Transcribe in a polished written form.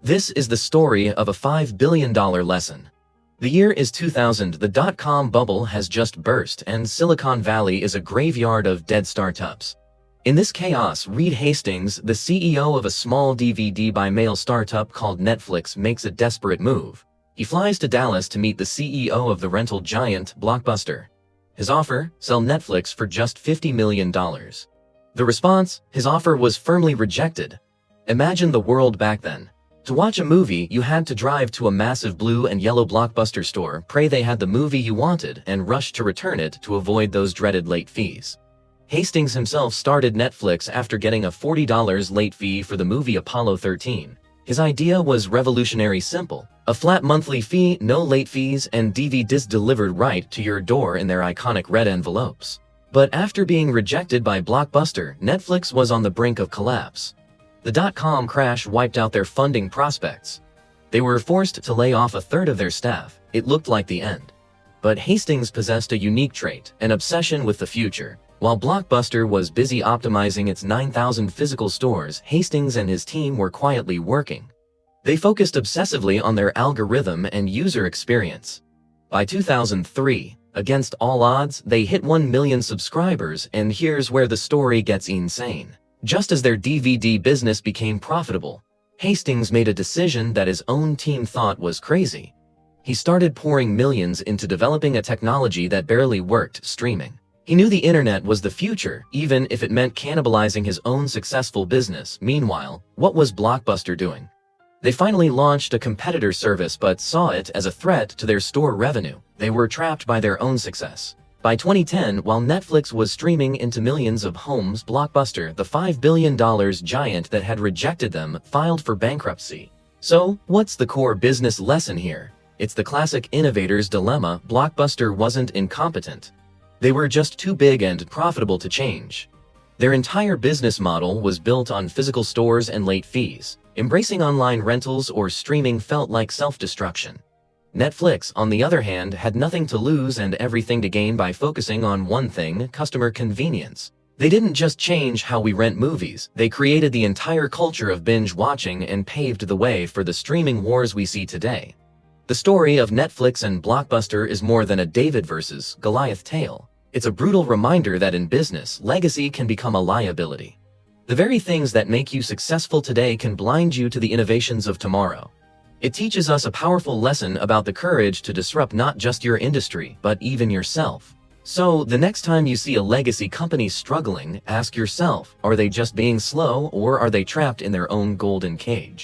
This is the story of a $5 billion lesson. The year is 2000, the dot-com bubble has just burst, and Silicon Valley is a graveyard of dead startups. In this chaos, Reed Hastings, the CEO of a small DVD-by-mail startup called Netflix, makes a desperate move. He flies to Dallas to meet the CEO of the rental giant, Blockbuster. His offer? Sell Netflix for just $50 million. The response? His offer was firmly rejected. Imagine the world back then. To watch a movie, you had to drive to a massive blue and yellow Blockbuster store, pray they had the movie you wanted, and rush to return it to avoid those dreaded late fees. Hastings himself started Netflix after getting a $40 late fee for the movie Apollo 13. His idea was revolutionary simple: a flat monthly fee, no late fees, and DVDs delivered right to your door in their iconic red envelopes. But after being rejected by Blockbuster, Netflix was on the brink of collapse. The dot-com crash wiped out their funding prospects. They were forced to lay off a third of their staff. It looked like the end. But Hastings possessed a unique trait, an obsession with the future. While Blockbuster was busy optimizing its 9,000 physical stores, Hastings and his team were quietly working. They focused obsessively on their algorithm and user experience. By 2003, against all odds, they hit 1 million subscribers, and here's where the story gets insane. Just as their DVD business became profitable, Hastings made a decision that his own team thought was crazy. He started pouring millions into developing a technology that barely worked: streaming. He knew the internet was the future, even if it meant cannibalizing his own successful business. Meanwhile, what was Blockbuster doing? They finally launched a competitor service but saw it as a threat to their store revenue. They were trapped by their own success. By 2010, while Netflix was streaming into millions of homes, Blockbuster, the $5 billion giant that had rejected them, filed for bankruptcy. So, what's the core business lesson here? It's the classic innovator's dilemma. Blockbuster wasn't incompetent. They were just too big and profitable to change. Their entire business model was built on physical stores and late fees. Embracing online rentals or streaming felt like self-destruction. Netflix, on the other hand, had nothing to lose and everything to gain by focusing on one thing: customer convenience. They didn't just change how we rent movies, they created the entire culture of binge watching and paved the way for the streaming wars we see today. The story of Netflix and Blockbuster is more than a David versus Goliath tale. It's a brutal reminder that in business, legacy can become a liability. The very things that make you successful today can blind you to the innovations of tomorrow. It teaches us a powerful lesson about the courage to disrupt not just your industry, but even yourself. So, the next time you see a legacy company struggling, ask yourself, are they just being slow, or are they trapped in their own golden cage?